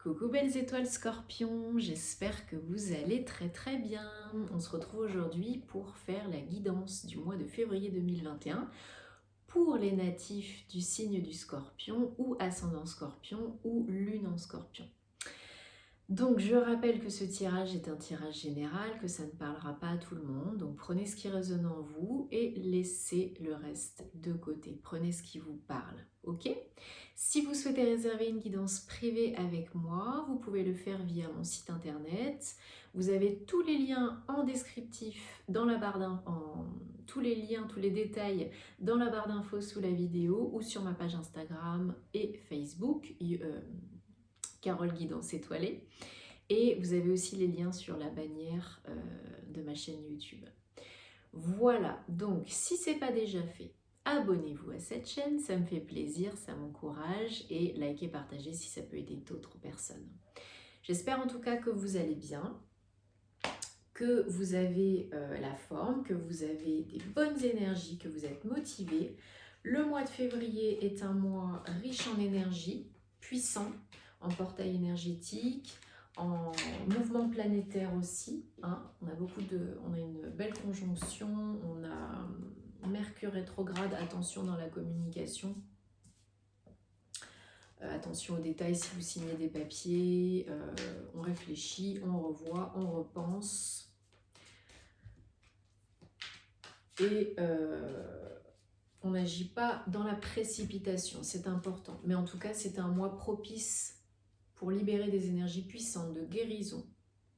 Coucou belles étoiles Scorpion, j'espère que vous allez très bien. On se retrouve aujourd'hui pour faire la guidance du mois de février 2021 pour les natifs du signe du Scorpion ou ascendant Scorpion ou lune en Scorpion. Donc je rappelle que ce tirage est un tirage général, que ça ne parlera pas à tout le monde, donc prenez ce qui résonne en vous et laissez le reste de côté. Prenez ce qui vous parle, ok? Si vous souhaitez réserver une guidance privée avec moi, vous pouvez le faire via mon site internet. Vous avez tous les liens en descriptif dans la barre d'infos, tous les liens, tous les détails dans la barre d'infos sous la vidéo ou sur ma page Instagram et Facebook. Carole Guidance étoilée. Et vous avez aussi les liens sur la bannière de ma chaîne YouTube. Voilà, donc si ce n'est pas déjà fait, abonnez-vous à cette chaîne, ça me fait plaisir, ça m'encourage, et likez, partagez si ça peut aider d'autres personnes. J'espère en tout cas que vous allez bien, que vous avez la forme, que vous avez des bonnes énergies, que vous êtes motivés. Le mois de février est un mois riche en énergie, puissant, en portail énergétique, en mouvement planétaire aussi. Hein. On a une belle conjonction, on a Mercure rétrograde, attention dans la communication. Attention aux détails si vous signez des papiers, on réfléchit, on revoit, on repense. Et on n'agit pas dans la précipitation, c'est important. Mais en tout cas, c'est un mois propice pour libérer des énergies puissantes de guérison,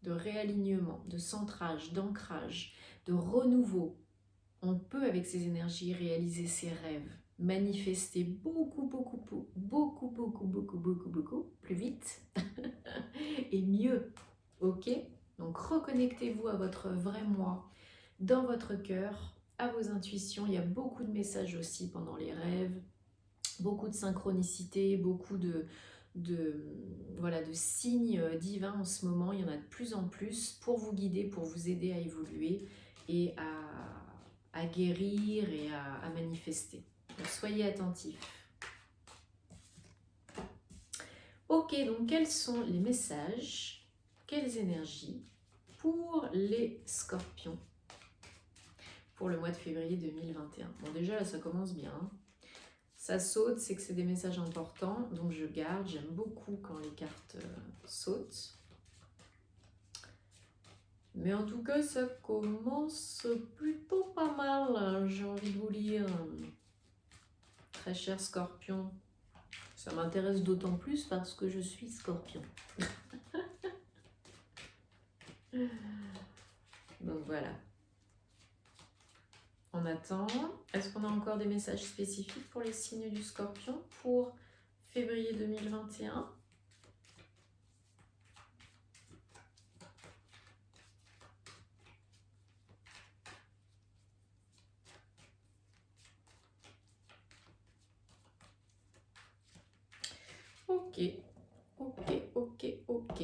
de réalignement, de centrage, d'ancrage, de renouveau. On peut, avec ces énergies, réaliser ses rêves, manifester beaucoup plus vite et mieux. Ok? Donc, reconnectez-vous à votre vrai moi, dans votre cœur, à vos intuitions. Il y a beaucoup de messages aussi pendant les rêves, beaucoup de synchronicité, beaucoup de signes divins en ce moment. Il y en a de plus en plus pour vous guider, pour vous aider à évoluer et à guérir et à manifester. Donc soyez attentifs. Ok, donc quels sont les messages, quelles énergies pour les scorpions pour le mois de février 2021. Bon, déjà là ça commence bien. Ça saute, c'est que c'est des messages importants, donc je garde. J'aime beaucoup quand les cartes sautent. Mais en tout cas, ça commence plutôt pas mal, hein, j'ai envie de vous lire. Très cher Scorpion, ça m'intéresse d'autant plus parce que je suis Scorpion. Donc voilà. On attend. Est-ce qu'on a encore des messages spécifiques pour les signes du Scorpion pour février 2021 ? Ok.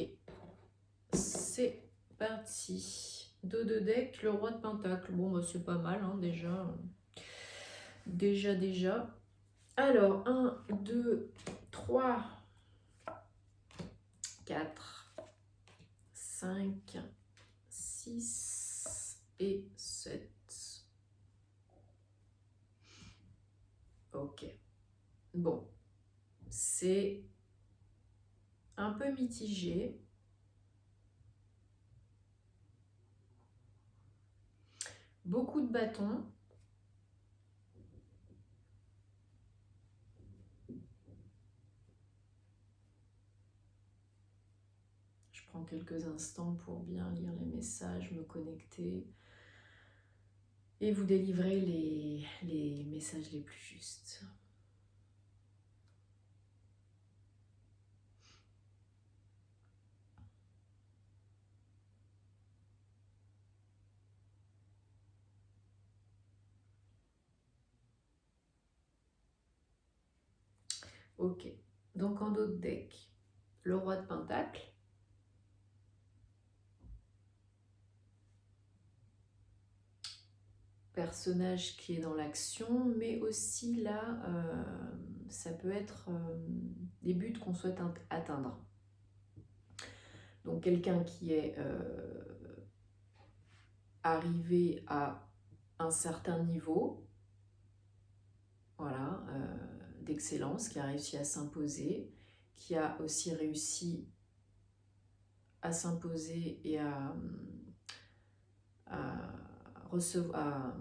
C'est parti. Dos de deck, le roi de pentacle. Bon, bah, c'est pas mal, hein, déjà. Déjà. Alors, 1, 2, 3, 4, 5, 6 et 7. Ok. Bon. C'est un peu mitigé. Beaucoup de bâtons. Je prends quelques instants pour bien lire les messages, me connecter et vous délivrer les messages les plus justes. Ok, donc en dos de deck, le roi de pentacle. Personnage qui est dans l'action, mais aussi là, ça peut être des buts qu'on souhaite atteindre. Donc quelqu'un qui est arrivé à un certain niveau, voilà, d'excellence, qui a réussi à s'imposer, qui a aussi réussi à s'imposer et à recevoir,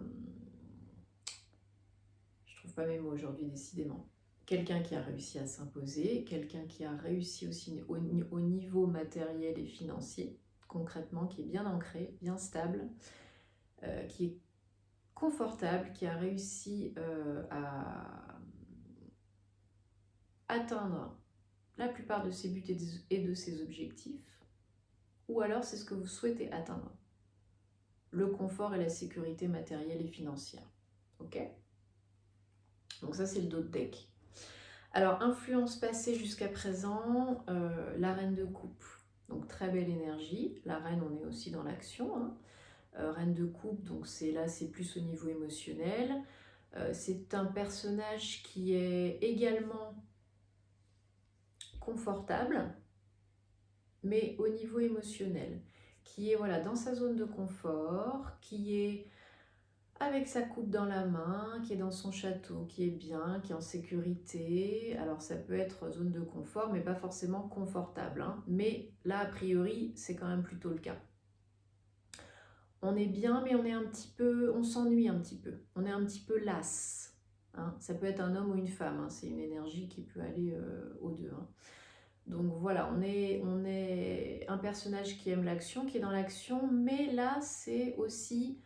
je trouve pas mes mots aujourd'hui décidément, quelqu'un qui a réussi à s'imposer, quelqu'un qui a réussi aussi au niveau matériel et financier, concrètement, qui est bien ancré, bien stable, qui est confortable, qui a réussi à atteindre la plupart de ses buts et de ses objectifs, ou alors c'est ce que vous souhaitez atteindre, le confort et la sécurité matérielle et financière. Ok ? Donc ça c'est le dos de deck. Alors influence passée jusqu'à présent, la reine de coupe. Donc très belle énergie. La reine, on est aussi dans l'action, hein. Reine de coupe, donc c'est plus au niveau émotionnel. C'est un personnage qui est également confortable, mais au niveau émotionnel, qui est voilà, dans sa zone de confort, qui est avec sa coupe dans la main, qui est dans son château, qui est bien, qui est en sécurité. Alors ça peut être zone de confort, mais pas forcément confortable, hein. Mais là, a priori, c'est quand même plutôt le cas. On est bien, mais on est un petit peu, on s'ennuie un petit peu. On est un petit peu lasse, hein. Ça peut être un homme ou une femme, hein. C'est une énergie qui peut aller aux deux, hein. Donc voilà, on est un personnage qui aime l'action, qui est dans l'action, mais là, c'est aussi...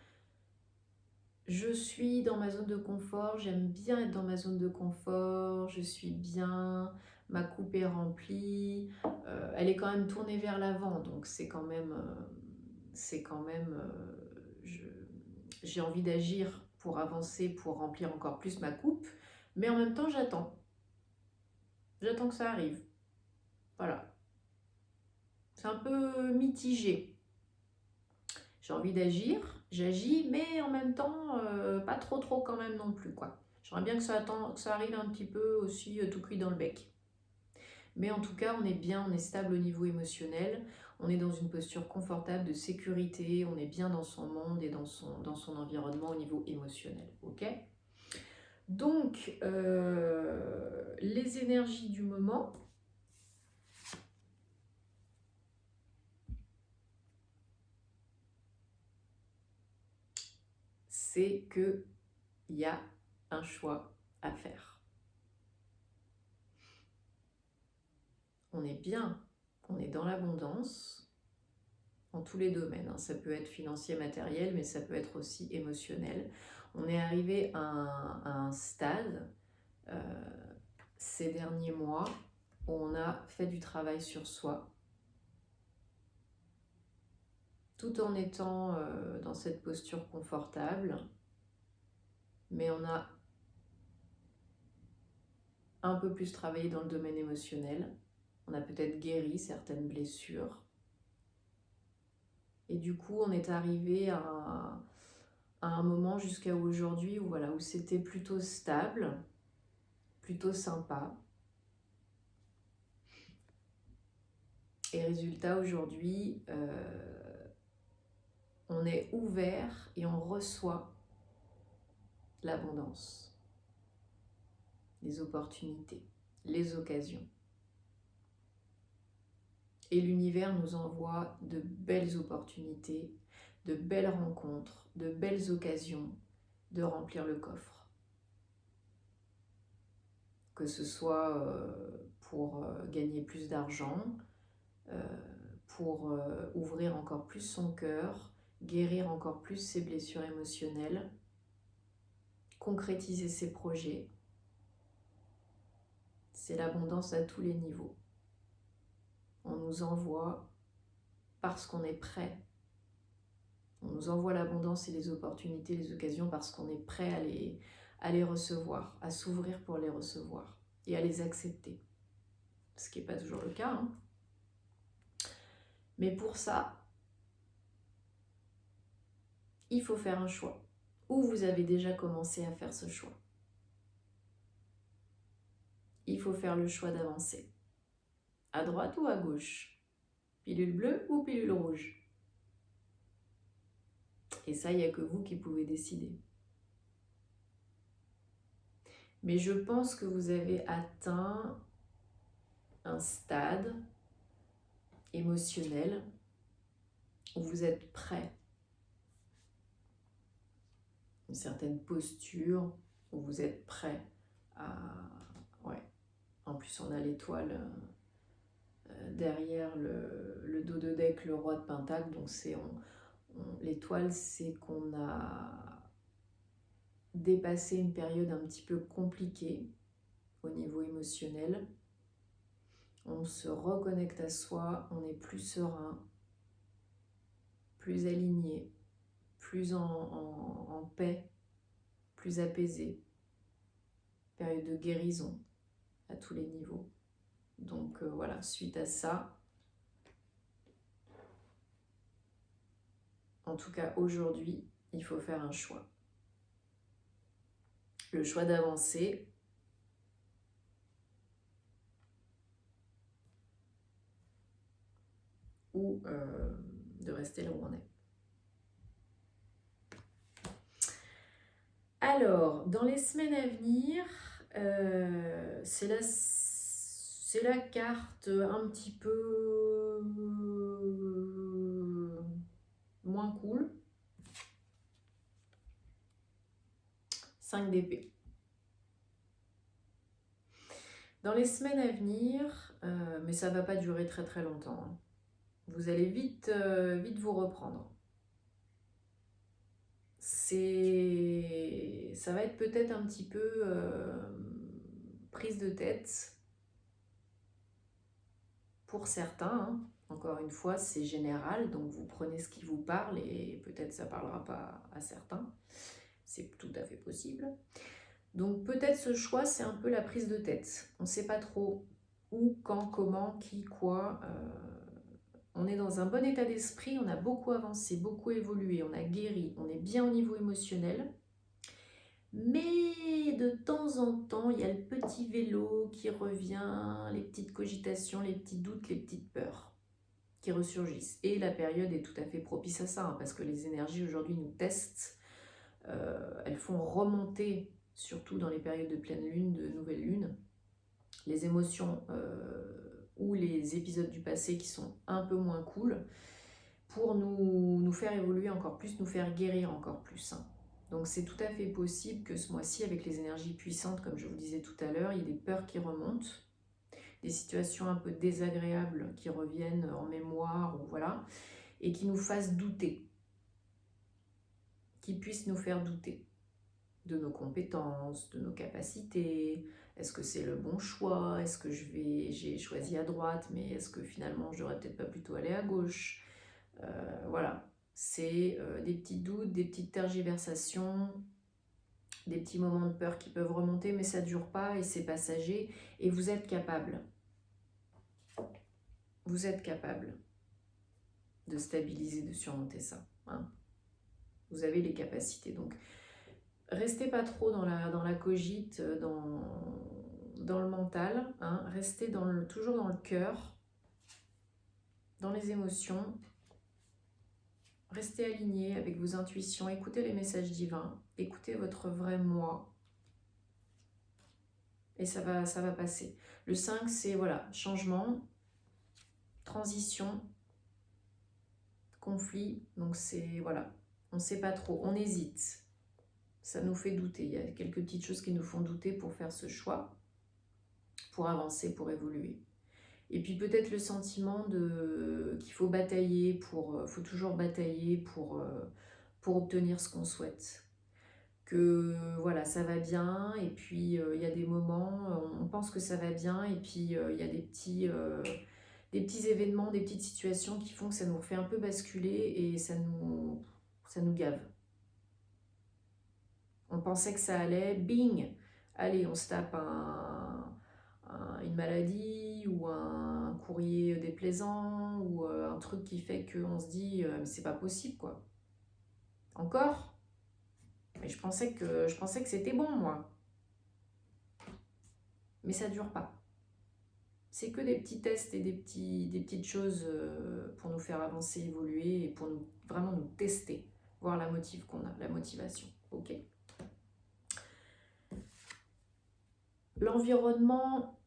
Je suis dans ma zone de confort, j'aime bien être dans ma zone de confort, je suis bien, ma coupe est remplie, elle est quand même tournée vers l'avant, donc c'est quand même, j'ai envie d'agir pour avancer, pour remplir encore plus ma coupe, mais en même temps j'attends que ça arrive, voilà, c'est un peu mitigé. J'ai envie d'agir, j'agis, mais en même temps, pas trop quand même non plus, quoi. J'aimerais bien que ça arrive un petit peu aussi tout cuit dans le bec. Mais en tout cas, on est bien, on est stable au niveau émotionnel, on est dans une posture confortable de sécurité, on est bien dans son monde et dans son environnement au niveau émotionnel, ok ? Donc, les énergies du moment... c'est qu'il y a un choix à faire. On est bien, on est dans l'abondance, en tous les domaines, hein. Ça peut être financier, matériel, mais ça peut être aussi émotionnel. On est arrivé à un stade, ces derniers mois, où on a fait du travail sur soi, tout en étant dans cette posture confortable, mais on a un peu plus travaillé dans le domaine émotionnel. On a peut-être guéri certaines blessures. Et du coup, on est arrivé à un moment jusqu'à aujourd'hui où, voilà, où c'était plutôt stable, plutôt sympa. Et résultat, aujourd'hui, on est ouvert et on reçoit l'abondance, les opportunités, les occasions. Et l'univers nous envoie de belles opportunités, de belles rencontres, de belles occasions de remplir le coffre. Que ce soit pour gagner plus d'argent, pour ouvrir encore plus son cœur, guérir encore plus ses blessures émotionnelles, concrétiser ses projets. C'est l'abondance à tous les niveaux. On nous envoie parce qu'on est prêt. On nous envoie l'abondance et les opportunités, les occasions parce qu'on est prêt à les recevoir, à s'ouvrir pour les recevoir et à les accepter. Ce qui n'est pas toujours le cas, hein. Mais pour ça, il faut faire un choix. Ou vous avez déjà commencé à faire ce choix. Il faut faire le choix d'avancer. À droite ou à gauche? Pilule bleue ou pilule rouge? Et ça, il n'y a que vous qui pouvez décider. Mais je pense que vous avez atteint un stade émotionnel où vous êtes prêt. Une certaine posture où vous êtes prêt à... Ouais. En plus, on a l'étoile derrière le dos de deck, le roi de pentacle. Donc l'étoile, c'est qu'on a dépassé une période un petit peu compliquée au niveau émotionnel. On se reconnecte à soi, on est plus serein, plus aligné, plus en paix, plus apaisé. Période de guérison à tous les niveaux. Donc voilà, suite à ça, en tout cas aujourd'hui, il faut faire un choix. Le choix d'avancer ou de rester là où on est. Alors, dans les semaines à venir, c'est la carte un petit peu moins cool. 5 d'épée. Dans les semaines à venir, mais ça ne va pas durer très très longtemps, hein, vous allez vite vous reprendre. Ça va être peut-être un petit peu prise de tête pour certains, hein. Encore une fois, c'est général, donc vous prenez ce qui vous parle et peut-être ça ne parlera pas à certains. C'est tout à fait possible. Donc peut-être ce choix, c'est un peu la prise de tête. On ne sait pas trop où, quand, comment, qui, quoi. On est dans un bon état d'esprit, on a beaucoup avancé, beaucoup évolué, on a guéri, on est bien au niveau émotionnel. Mais de temps en temps, il y a le petit vélo qui revient, les petites cogitations, les petits doutes, les petites peurs qui ressurgissent. Et la période est tout à fait propice à ça, hein, parce que les énergies aujourd'hui nous testent. Elles font remonter, surtout dans les périodes de pleine lune, de nouvelle lune, les émotions ou les épisodes du passé qui sont un peu moins cool, pour nous faire évoluer encore plus, nous faire guérir encore plus, hein. Donc c'est tout à fait possible que ce mois-ci, avec les énergies puissantes, comme je vous disais tout à l'heure, il y ait des peurs qui remontent, des situations un peu désagréables qui reviennent en mémoire, ou voilà, et qui nous fassent douter, qui puissent nous faire douter de nos compétences, de nos capacités. Est-ce que c'est le bon choix? Est-ce que j'ai choisi à droite, mais est-ce que finalement j'aurais peut-être pas plutôt allé à gauche? Voilà, c'est des petits doutes, des petites tergiversations, des petits moments de peur qui peuvent remonter, mais ça ne dure pas et c'est passager. Et vous êtes capable. Vous êtes capable de stabiliser, de surmonter ça, hein. Vous avez les capacités. Donc, restez pas trop dans la cogite, dans le mental, hein. Restez toujours dans le cœur, dans les émotions. Restez aligné avec vos intuitions, écoutez les messages divins, écoutez votre vrai moi. Et ça va passer. Le 5, c'est voilà, changement, transition, conflit. Donc c'est voilà, on ne sait pas trop, on hésite. Ça nous fait douter. Il y a quelques petites choses qui nous font douter pour faire ce choix, pour avancer, pour évoluer. Et puis peut-être le sentiment qu'il faut batailler, faut toujours batailler pour obtenir ce qu'on souhaite. Que voilà, ça va bien, et puis il y a des moments, on pense que ça va bien, et puis il y a des petits événements, des petites situations qui font que ça nous fait un peu basculer et ça nous gave. On pensait que ça allait, bing, allez, on se tape une maladie ou un courrier déplaisant ou un truc qui fait qu'on se dit c'est pas possible quoi. Encore? Mais je pensais que c'était bon moi. Mais ça dure pas. c'est que des petits tests et des petites choses pour nous faire avancer, évoluer et pour vraiment nous tester, voir la motive qu'on a, la motivation. Ok. L'environnement,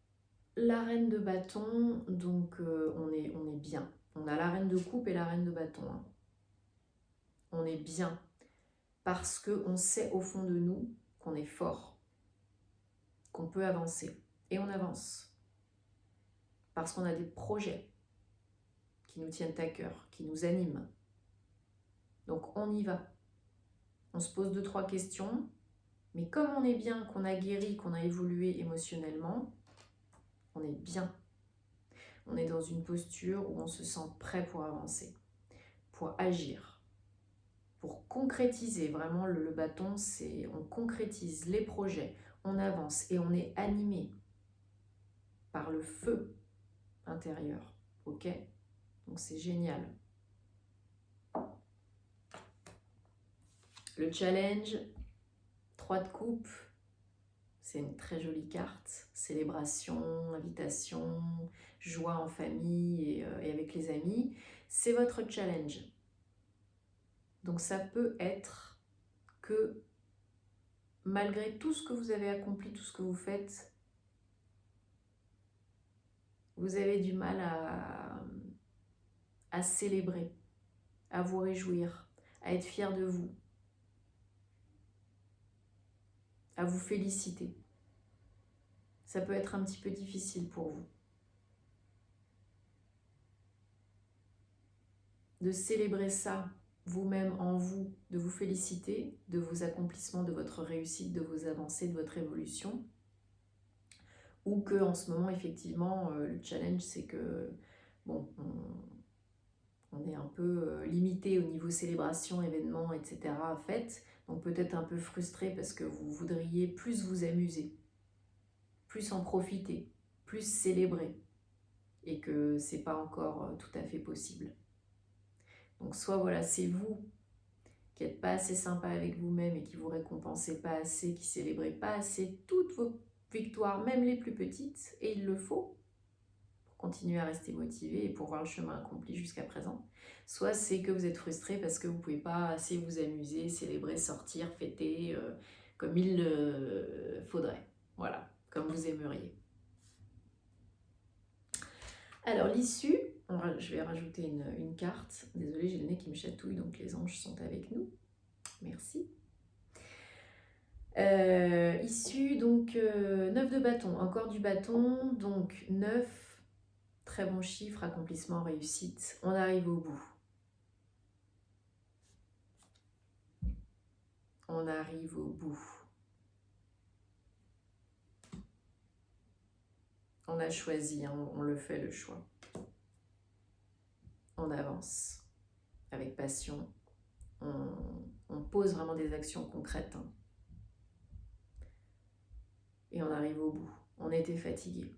la reine de bâton, donc on est bien. On a la reine de coupe et la reine de bâton. Hein. On est bien parce qu'on sait au fond de nous qu'on est fort, qu'on peut avancer. Et on avance. Parce qu'on a des projets qui nous tiennent à cœur, qui nous animent. Donc on y va. On se pose 2-3 questions, mais comme on est bien, qu'on a guéri, qu'on a évolué émotionnellement, on est bien. On est dans une posture où on se sent prêt pour avancer, pour agir, pour concrétiser. Vraiment, le bâton, c'est on concrétise les projets, on avance et on est animé par le feu intérieur. Ok ? Donc c'est génial. Le challenge, 3 de coupe, c'est une très jolie carte. Célébration, invitation, joie en famille et avec les amis. C'est votre challenge. Donc ça peut être que malgré tout ce que vous avez accompli, tout ce que vous faites, vous avez du mal à célébrer, à vous réjouir, à être fier de vous, à vous féliciter. Ça peut être un petit peu difficile pour vous. De célébrer ça vous-même en vous, de vous féliciter de vos accomplissements, de votre réussite, de vos avancées, de votre évolution. Ou que en ce moment, effectivement, le challenge, c'est que bon, on est un peu limité au niveau célébration, événements, etc. fêtes. Donc peut-être un peu frustré parce que vous voudriez plus vous amuser, plus en profiter, plus célébrer. Et que c'est pas encore tout à fait possible. Donc soit voilà, c'est vous qui n'êtes pas assez sympa avec vous-même et qui vous récompensez pas assez, qui célébrez pas assez toutes vos victoires, même les plus petites, et il le faut pour continuer à rester motivé et pour voir le chemin accompli jusqu'à présent. Soit c'est que vous êtes frustré parce que vous ne pouvez pas assez vous amuser, célébrer, sortir, fêter comme il faudrait. Voilà, comme vous aimeriez. Alors l'issue, je vais rajouter une carte. Désolée, j'ai le nez qui me chatouille, donc les anges sont avec nous. Merci. Issue, donc 9 de bâton, encore du bâton, donc 9, très bon chiffre, accomplissement, réussite. On arrive au bout. On arrive au bout. On a choisi, hein, on le fait le choix. On avance avec passion. On pose vraiment des actions concrètes. Hein. Et on arrive au bout. On était fatigué.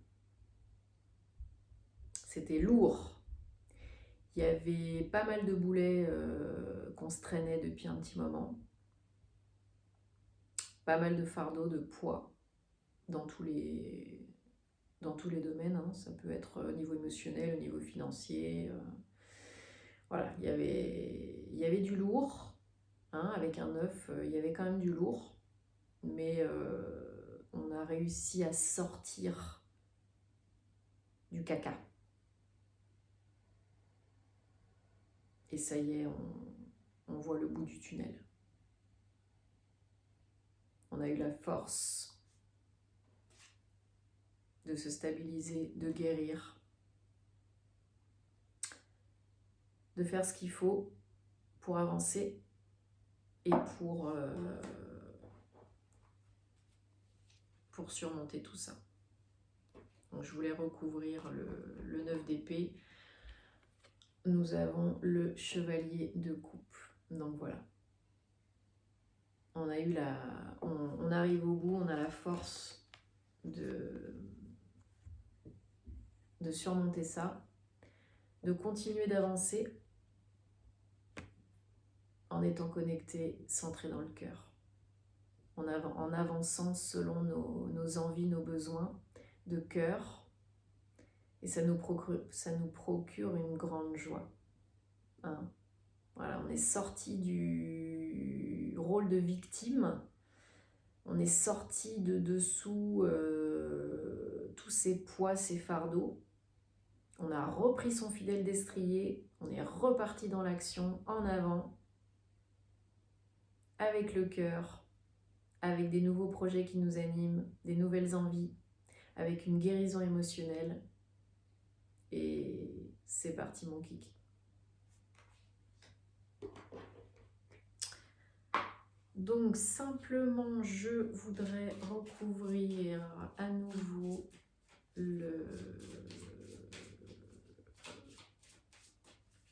C'était lourd. Il y avait pas mal de boulets qu'on se traînait depuis un petit moment. Pas mal de fardeaux, de poids dans tous les domaines. Hein. Ça peut être au niveau émotionnel, au niveau financier. Voilà, il y avait du lourd. Hein, avec un 9, il y avait quand même du lourd. Mais on a réussi à sortir du caca. Et ça y est, on voit le bout du tunnel. On a eu la force de se stabiliser, de guérir, de faire ce qu'il faut pour avancer et pour surmonter tout ça. Donc je voulais recouvrir le 9 d'épée. Nous avons le chevalier de coupe. Donc voilà. On a eu on arrive au bout, on a la force de surmonter ça, de continuer d'avancer en étant connecté, centré dans le cœur, en avançant selon nos envies, nos besoins de cœur, Et ça nous procure une grande joie. Hein. Voilà, on est sorti du rôle de victime, on est sorti de dessous tous ces poids, ces fardeaux. On a repris son fidèle destrier, on est reparti dans l'action, en avant, avec le cœur, avec des nouveaux projets qui nous animent, des nouvelles envies, avec une guérison émotionnelle. Et c'est parti mon kiki. Donc simplement, je voudrais recouvrir à nouveau le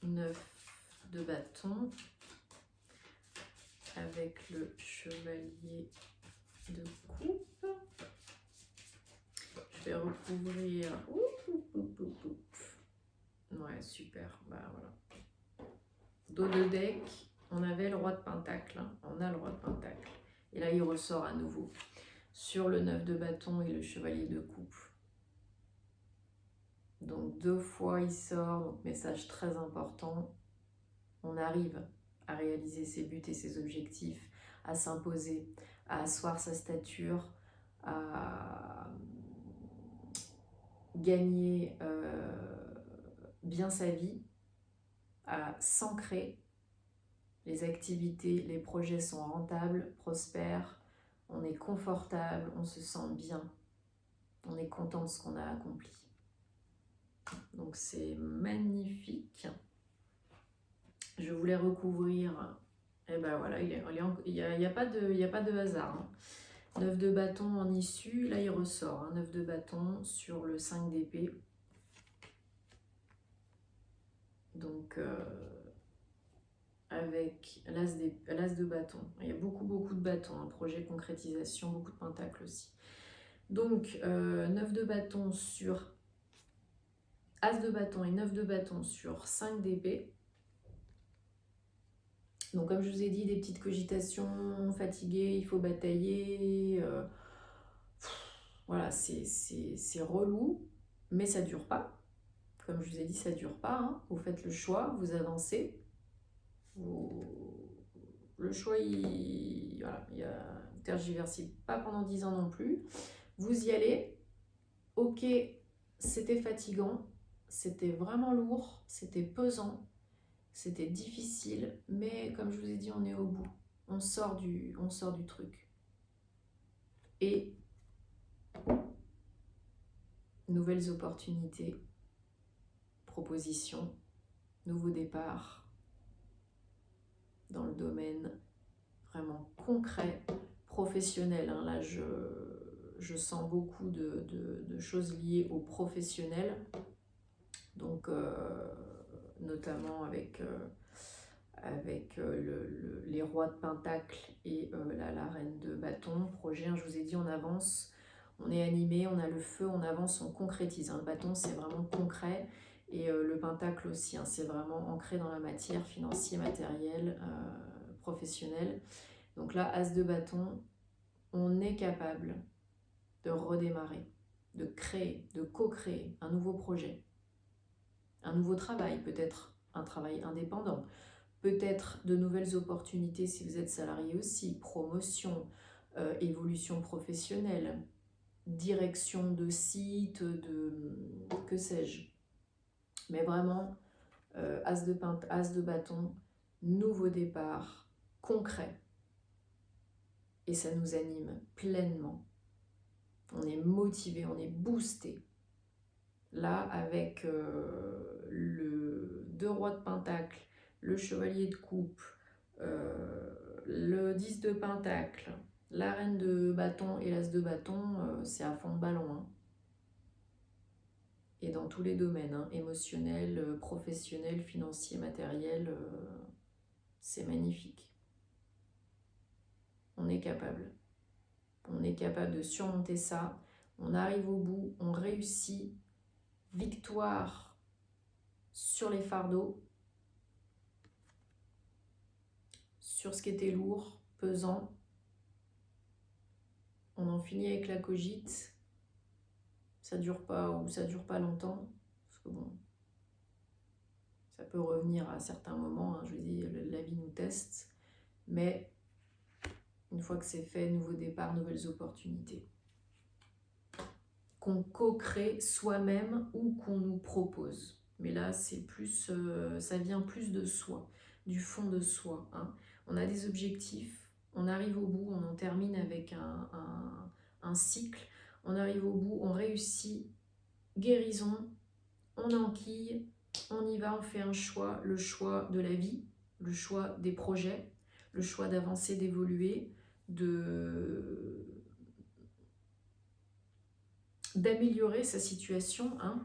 9 de bâton avec le chevalier de coupe. Je vais recouvrir. Ouais, super. Bah voilà. Dos de deck, on avait le roi de pentacle. Hein. On a le roi de pentacle. Et là, il ressort à nouveau sur le 9 de bâton et le chevalier de coupe. Donc 2 fois il sort, donc message très important. On arrive à réaliser ses buts et ses objectifs, à s'imposer, à asseoir sa stature, à gagner bien sa vie, à s'ancrer. Les activités, les projets sont rentables, prospèrent, on est confortable, on se sent bien, on est content de ce qu'on a accompli. Donc c'est magnifique. Je voulais recouvrir, et ben voilà, il n'y a pas de hasard. Hein. 9 de bâton en issue, là il ressort, hein, 9 de bâton sur le 5 d'épée. Donc avec l'as de bâton, il y a beaucoup de bâtons, un projet concrétisation, beaucoup de pentacles aussi. Donc 9 de bâton sur as de bâton et 9 de bâton sur 5 d'épée. Donc comme je vous ai dit, des petites cogitations, fatigué, il faut batailler. Voilà, c'est relou, mais ça dure pas. Comme je vous ai dit, ça dure pas. Hein. Vous faites le choix, vous avancez. Le choix, il tergiversite pas pendant 10 ans non plus. Vous y allez. Ok, c'était fatigant, c'était vraiment lourd, c'était pesant. C'était difficile, mais comme je vous ai dit, on est au bout. On sort du truc. Et nouvelles opportunités, propositions, nouveaux départs dans le domaine vraiment concret, professionnel. Hein. Là, je sens beaucoup de choses liées au professionnel. Donc, notamment avec les rois de pentacle et la reine de bâton. Projet, hein, je vous ai dit, on avance, on est animé, on a le feu, on avance, on concrétise. Hein. Le bâton, c'est vraiment concret. Et le pentacle aussi, hein, c'est vraiment ancré dans la matière, financier, matériel, professionnel. Donc là, as de bâton, on est capable de redémarrer, de créer, de co-créer un nouveau projet. Un nouveau travail, peut-être un travail indépendant, peut-être de nouvelles opportunités si vous êtes salarié aussi, promotion, évolution professionnelle, direction de site, que sais-je. Mais vraiment, as de bâton, nouveau départ, concret. Et ça nous anime pleinement. On est motivé, on est boosté. Là, avec le 2 rois de pentacle, le chevalier de coupe, le 10 de pentacle, la reine de bâton et l'as de bâton, c'est à fond de ballon. Hein. Et dans tous les domaines, hein, émotionnel, professionnel, financier, matériel, c'est magnifique. On est capable. On est capable de surmonter ça. On arrive au bout, on réussit. Victoire sur les fardeaux, sur ce qui était lourd, pesant. On en finit avec la cogite. Ça dure pas ou ça dure pas longtemps. que bon, ça peut revenir à certains moments, hein, je vous dis, la vie nous teste, mais une fois que c'est fait, nouveau départ, nouvelles opportunités. Qu'on co-crée soi-même ou qu'on nous propose. Mais là, c'est plus, ça vient plus de soi, du fond de soi. Hein. On a des objectifs, on arrive au bout, on en termine avec un cycle, on arrive au bout, on réussit, guérison, on enquille, on y va, on fait un choix, le choix de la vie, le choix des projets, le choix d'avancer, d'évoluer, d'améliorer sa situation, hein,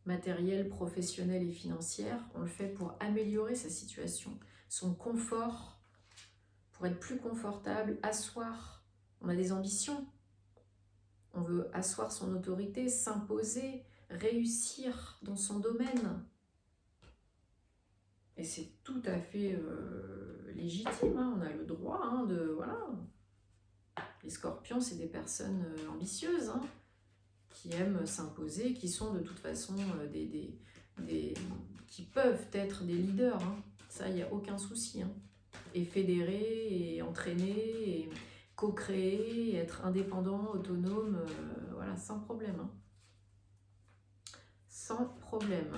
matérielle, professionnelle et financière. On le fait pour améliorer sa situation, son confort, pour être plus confortable, asseoir. On a des ambitions. On veut asseoir son autorité, s'imposer, réussir dans son domaine. Et c'est tout à fait légitime, hein. On a le droit, hein, de... Voilà. Les scorpions, c'est des personnes ambitieuses, hein, qui aiment s'imposer, qui sont de toute façon qui peuvent être des leaders. Hein. Ça, il n'y a aucun souci. Hein. Et fédérer, et entraîner, et co-créer, et être indépendant, autonome, voilà, sans problème. Hein. Sans problème.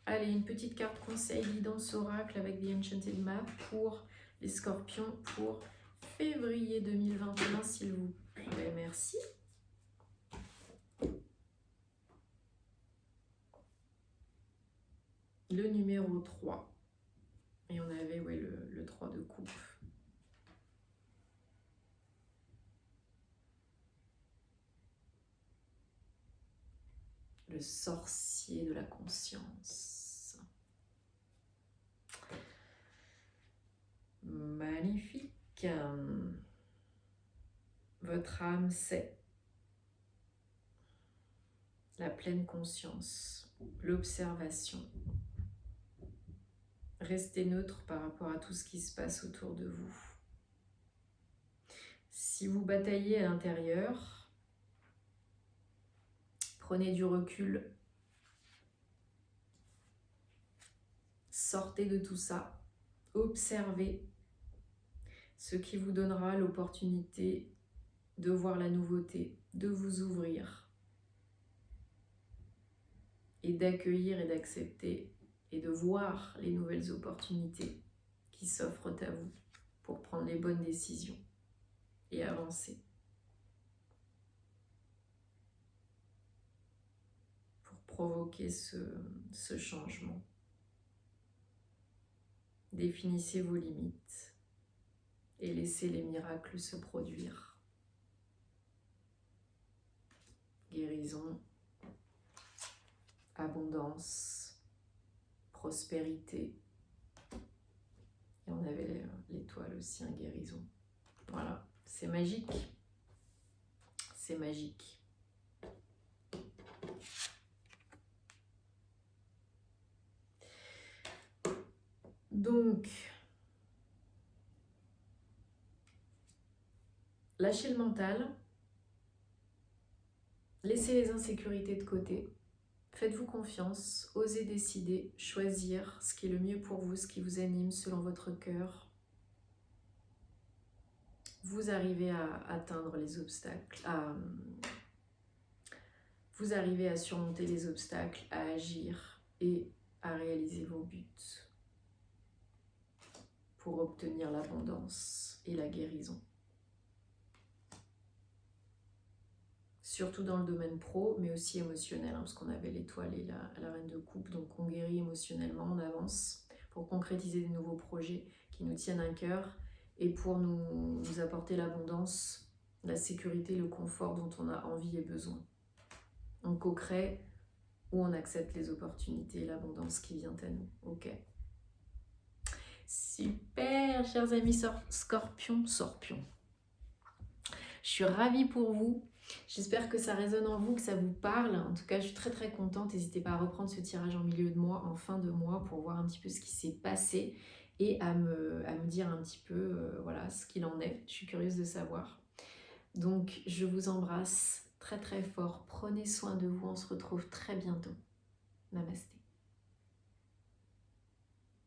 Allez, une petite carte conseil, guidance oracle avec The Enchanted Map pour les scorpions pour février 2021, s'il vous plaît. Merci. Le numéro 3. Et on avait le 3 de coupe. Le sorcier de la conscience. Magnifique. Votre âme sait. La pleine conscience. L'observation. Restez neutre par rapport à tout ce qui se passe autour de vous. Si vous bataillez à l'intérieur, prenez du recul. Sortez de tout ça. Observez ce qui vous donnera l'opportunité de voir la nouveauté, de vous ouvrir et d'accueillir et d'accepter et de voir les nouvelles opportunités qui s'offrent à vous pour prendre les bonnes décisions et avancer. Pour provoquer ce changement. Définissez vos limites et laissez les miracles se produire. Guérison, abondance, prospérité. Et on avait l'étoile aussi, un guérison. Voilà, c'est magique. C'est magique. Donc, lâchez le mental, laissez les insécurités de côté, faites-vous confiance, osez décider, choisir ce qui est le mieux pour vous, ce qui vous anime selon votre cœur. Vous arrivez à atteindre les obstacles, vous arrivez à surmonter les obstacles, à agir et à réaliser vos buts pour obtenir l'abondance et la guérison. Surtout dans le domaine pro, mais aussi émotionnel, hein, parce qu'on avait l'étoile et la reine de coupe, donc on guérit émotionnellement, on avance pour concrétiser des nouveaux projets qui nous tiennent à cœur et pour nous apporter l'abondance, la sécurité, le confort dont on a envie et besoin. On co-crée ou on accepte les opportunités et l'abondance qui vient à nous. Ok. Super, chers amis scorpions. Je suis ravie pour vous. J'espère que ça résonne en vous, que ça vous parle. En tout cas, je suis très très contente. N'hésitez pas à reprendre ce tirage en milieu de mois, en fin de mois, pour voir un petit peu ce qui s'est passé et à me dire un petit peu voilà, ce qu'il en est. Je suis curieuse de savoir. Donc je vous embrasse très très fort, prenez soin de vous, on se retrouve très bientôt. Namasté.